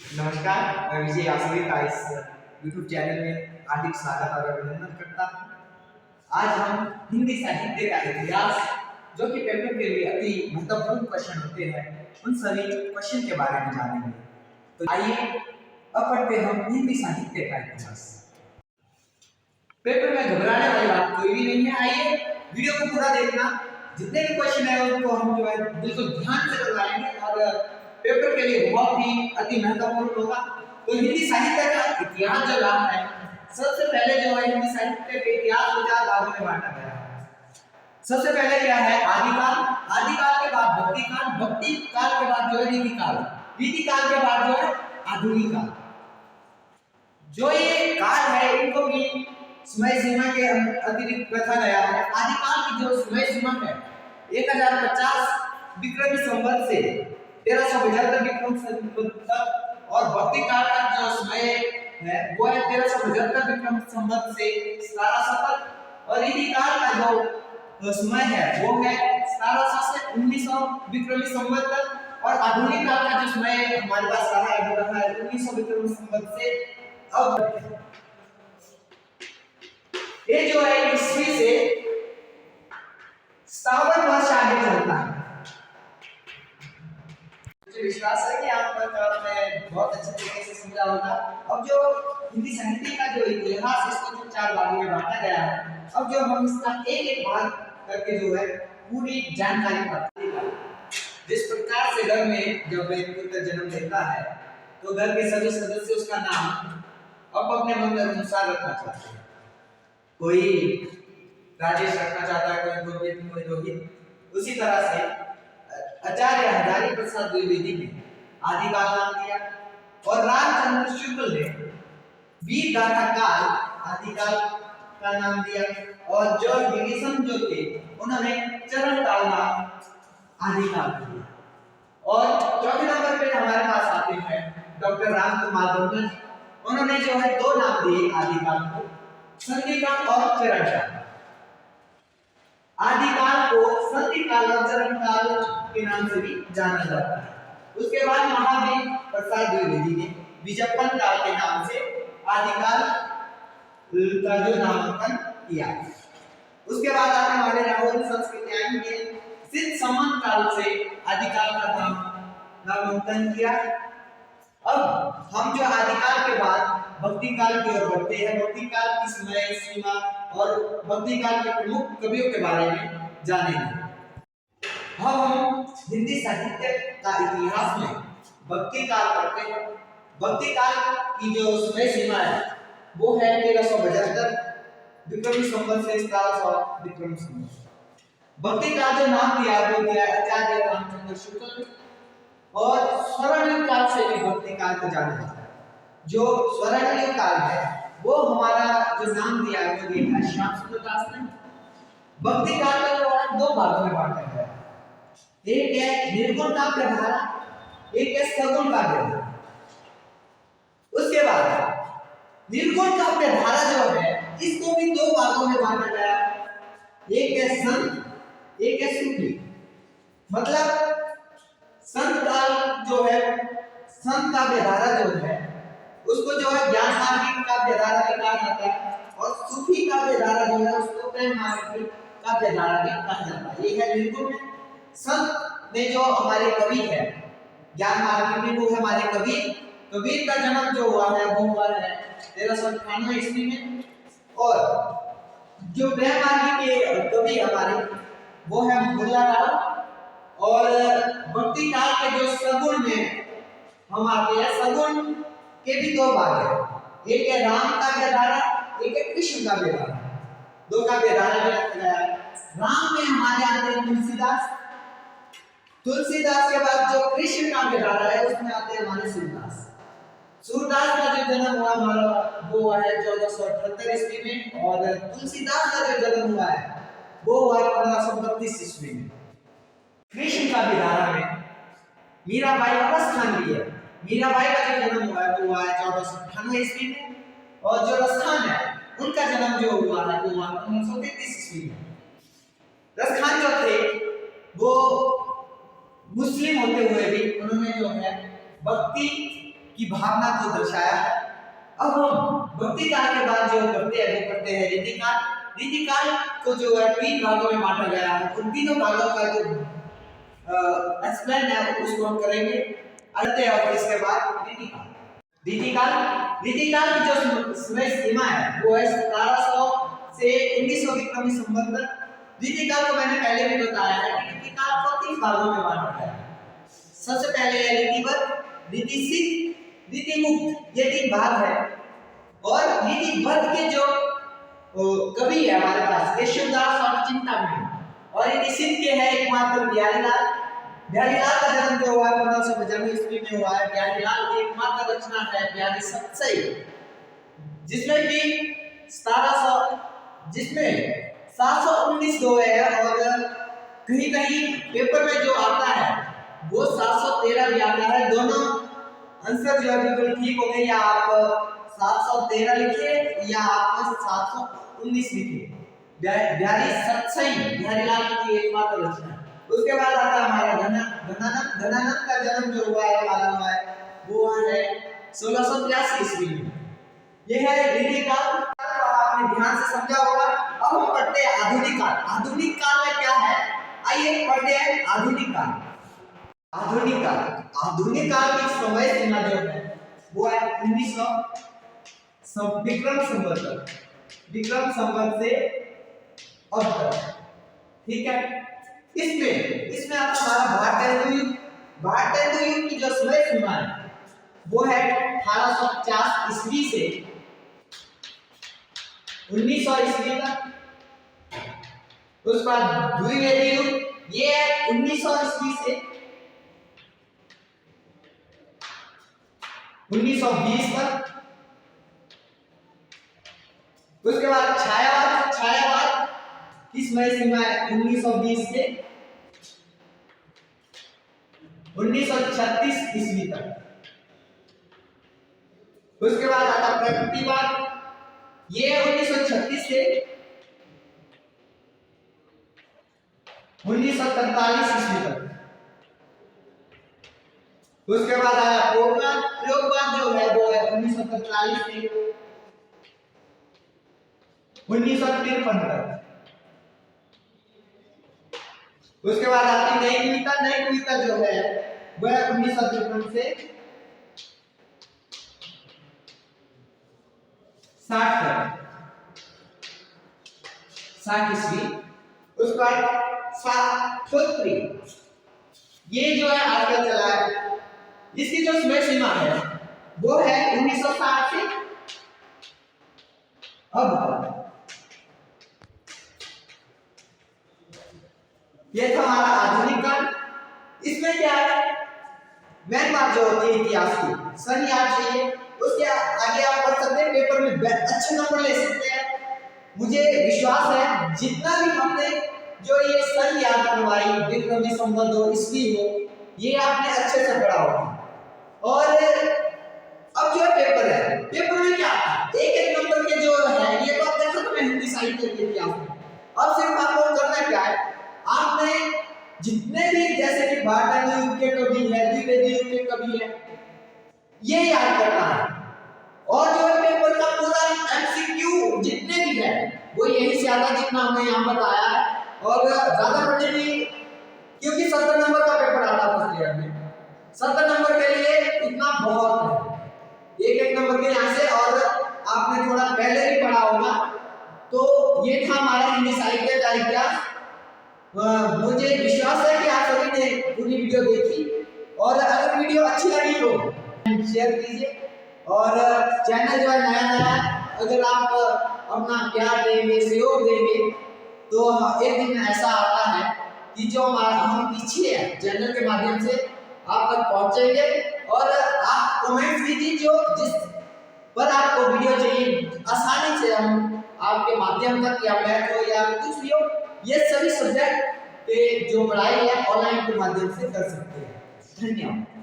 नमस्कार, मैं विजय आसुरी का इस YouTube चैनल में हार्दिक स्वागत और अभिनंदन करता हूँ। आज हम हिंदी साहित्य का इतिहास, जो कि पेपर के लिए अति महत्वपूर्ण क्वेश्चन होते हैं, उन सभी क्वेश्चन के बारे में जानेंगे। तो आइए अब पढ़ते हम हिंदी साहित्य का इतिहास। पेपर में घबराने वाली बात कोई भी नहीं है। आइए वीडियो को पूरा देखना, जितने भी क्वेश्चन है उनको हम जो है बिल्कुल ध्यान से करवाएंगे और पेपर के लिए बहुत ही अति महत्वपूर्ण होगा। तो हिंदी साहित्य का इतिहास जो रहा है, सबसे पहले जो है हिंदी साहित्य के इतिहास को 4 भागों में बांटा गया है। सबसे पहले क्या है? आदिकाल। आदिकाल के बाद भक्ति काल, भक्ति काल के बाद जो है रीति काल, रीति काल के बाद जो है आधुनिक काल। जो ये काल है इनको भी समय सीमा के अतिरिक्त रखा गया है। आदिकाल की जो समय सीमा है 1050 विक्रमी संवत से 1375 विक्रम संवत तक, और भक्ति काल का जो समय है वो है 1375 विक्रम संवत से 1700 तक, और रीति काल का जो समय है वो है 1700 से 1900 विक्रमी संवत तक, और आधुनिक काल का जो समय हमारे पास रहा है वो रहा है 1900 विक्रमी संवत से अब ये जो है ईस्वी से 57 वर्ष आगे चलता है। मुझे विश्वास है कि आपने बहुत अच्छे तरीके से समझा होगा। अब जो हिंदी साहित्य का जो इतिहास, इसको जो 4 भागों में बांटा गया है, अब जो हम इसका एक एक भाग करके जो है पूरी जानकारी प्राप्त करेंगे। जिस प्रकार से घर में जब एक पुत्र जन्म लेता है तो घर के सभी सदस्य उसका नाम अब अपने मन अनुसार रखना चाहते हैं। कोई राजेश रखना चाहता है, कोई गोविंद, कोई रोहित। उसी तरह से आचार्य हजारी प्रसाद द्विवेदी ने आदिकाल नाम दिया, और रामचंद्र शुक्ल ने वीर गाथा काल आदिकाल का नाम दिया, और जॉर्ज गिरिसन जो थे उन्होंने चरण काल नाम आदिकाल दिया। और चौथे नंबर पे हमारे पास आते हैं डॉक्टर रामकुमार वर्मा। उन्होंने जो है 2 नाम दिए आदिकाल को, संधिकाल और चरण काल। आदिकाल को संधिकाल और चरण काल के नाम से भी जाना जाता है। उसके बाद महावीर प्रसाद द्विवेदी ने विजयपन काल के नाम से आदिकाल का जो नामांकन किया। उसके बाद आने वाले राहुल संस्कृत न्याय में सिद्ध समन काल से आदिकाल का नामांकन किया। अब हम जो आदिकाल के बाद भक्ति काल की ओर बढ़ते हैं। भक्ति काल की समय सीमा और भक्ति काल के प्रमुख कवियों के बारे में जानेंगे। हम हिंदी साहित्य का इतिहास में भक्ति काल पढ़ते हैं। भक्ति काल की जो समय सीमा है वो है 1372 विक्रमी संवत से 1700 विक्रमी संवत। भक्ति काल जो नाम दिया वो दिया आचार्य रामचंद्र शुक्ल ने, और स्वर्णयुग काल से भी भक्ति काल को जाना जाता है। जो स्वर्णयुग काल है वो हमारा जो नाम दिया है वो दिया है श्याम सुंदर दास ने। भक्ति काल का जो है 2 भागों में बांटा गया है। एक है निर्गुण काव्य धारा, एक है सगुण काव्य धारा। उसके बाद निर्गुण काव्य धारा जो है इसको भी 2 भागों में बांटा गया है। एक है संत, एक है सूफी। मतलब संत काल जो है, संत काव्य धारा जो है उसको जो है ज्ञान मार्गिक काव्य धारा भी कहा जाता है, और सूफी काव्य धारा जो है उसको प्रेम मार्गिक काव्य धारा भी कहा जाता है। ये है निर्गुण में। संत में जो हमारे कवि है, ज्ञान मार्गिक में वो है हमारे कवि। कबीर का जन्म जो हुआ है वो हुआ है 1398 ईस्वी में, और जो प्रेम मार्गिक के कवि हमारे वो है मुल्ला राव। और भक्ति काल के जो सगुण में हम आते हैं, सगुण के भी 2 भाग है। एक है राम काव्य धारा, एक है कृष्ण काव्य धारा। 2 काव्य धारा में रखा गया है। राम में हमारे आते हैं तुलसीदास। तुलसीदास के बाद जो कृष्ण काव्य धारा है उसमें आते हैं हमारे सूरदास। सूरदास का जो जन्म हुआ हमारा वो हुआ है 1478 ईस्वी में, और तुलसीदास का जो जन्म हुआ है वो हुआ है 1532 ईस्वी में। कृष्ण काव्य धारा में मीराबाई और रसखान भी है। मीराबाई का जो जन्म हुआ है वो हुआ है 1498 ईस्वी में, और जो रसखान है उनका जन्म जो हुआ है वो हुआ 1533 ईस्वी में। रसखान जो थे वो मुस्लिम होते हुए भी उन्होंने जो है भक्ति की भावना को दर्शाया है। अब हम भक्ति काल के बाद जो पढ़ते हैं रीति काल। रीति काल को जो है 3 भागों में बांटा गया है। उन तीनों भागों का जो एक्सप्लेन है उसको हम करेंगे अगले और इसके बाद रीति काल। रीति काल की जो समय सीमा है वो है 1700 से 1900 विक्रमी संवत तक। रीति काल को मैंने पहले भी बताया है कि रीति काल को 3 भागों में बांटा गया है। सबसे पहले है रीतिबद्ध, रीतिसिद्ध, रीतिमुक्त, ये 3 भाग है। और रीतिबद्ध के जो कवि है हमारे पास केशवदास और चिंतामणि, और रीतिसिद्ध के है एकमात्र बिहारीलाल। बिहारीलाल का जन्म जो हुआ है 1595 ईस्वी में हुआ है। बिहारीलाल की एकमात्र रचना है बिहारी सतसई, जिसमें कि 719 दोहे है। और कहीं कहीं पेपर में जो आता है वो 713 भी आता है। दोनों आंसर जो है बिल्कुल ठीक हो गए, या आप 713 लिखिए या आप 719 लिखिए। बिहारी सतसई बिहारीलाल की एकमात्र रचना। उसके बाद आता है हमारा धनानंद का जन्म जो हुआ है मालूम हुआ है वो है 1683 ईस्वी में। ये है रीति काल, आपने ध्यान से समझा होगा। अब हम पढ़ते हैं आधुनिक काल। आधुनिक काल में क्या है, आइए पढ़ते हैं आधुनिक काल। आधुनिक काल की समय सीमा जो है वो है 1900 विक्रम संवत से अब तक, ठीक है। इसमें आता हमारा भारतेंदु युग की जो समय सीमा है वो है 1850 ईस्वी से 1900 ईस्वी तक। उसके बाद द्विवेदी युग ये है 1900 ईस्वी से 1920 तक। उसके बाद छायावाद की समय सीमा है 1920 से 1936 ईस्वी तक। उसके बाद आता प्रकृतिवाद, ये 1936 से 1943 ईस्वी तक। उसके बाद आया प्रयोगवाद जो है वो है 1943 से 1953 तक। उसके बाद आती नई कविता जो है वह 1953 से 60 ईस्वी। उसके बाद साठोत्री, ये जो है आजकल चला है, इसकी जो समय सीमा है वो है 1960 से अब तक। ये था हमारा आधुनिक काल। इसमें क्या है, मेन बात जो होती है इतिहास की, सन याद चाहिए। उसके आगे आप पढ़ सकते हैं, पेपर में अच्छे नंबर ले सकते हैं। मुझे विश्वास है जितना भी हमने जो ये सन याद करवाई, विक्रमी संवत हो, ईस्वी हो, ये आपने अच्छे से पढ़ा होगा। और अब जो पेपर में क्या आता है, एक नंबर के जो है ये तो आप देख सकते हैं हिंदी साहित्य के इतिहास में। अब सिर्फ आपको करना क्या है, आपने जितने भी जैसे कि भारतेंदु युग के कवि है, द्विवेदी युग के कवि है, ये याद करना है। और जो पेपर का पूरा एमसीक्यू जितने भी है वो यही से आता जितना हमने यहाँ बताया है। और ज्यादा पढ़ने भी, क्योंकि 70 नंबर का पेपर आता है फर्स्ट ईयर में, 70 नंबर के लिए इतना बहुत है, एक नंबर के यहाँ से। और आपने थोड़ा पहले भी पढ़ा होगा। तो ये था हमारा हिंदी साहित्य का इतिहास। मुझे विश्वास है कि आप सभी ने पूरी वीडियो देखी, और अगर वीडियो अच्छी लगी तो शेयर कीजिए। और चैनल जो है नया अगर आप अपना प्यार देंगे, सहयोग देंगे, तो एक दिन ऐसा आता है कि जो हम पीछे है चैनल के माध्यम से आप तक पहुंचेंगे। और आप कमेंट कीजिए जो जिस पर आपको वीडियो चाहिए, आसानी से हम आपके माध्यम तक, या मैथ हो या कुछ भी हो, ये सभी सब्जेक्ट के जो पढ़ाई है ऑनलाइन के माध्यम से कर सकते हैं। धन्यवाद।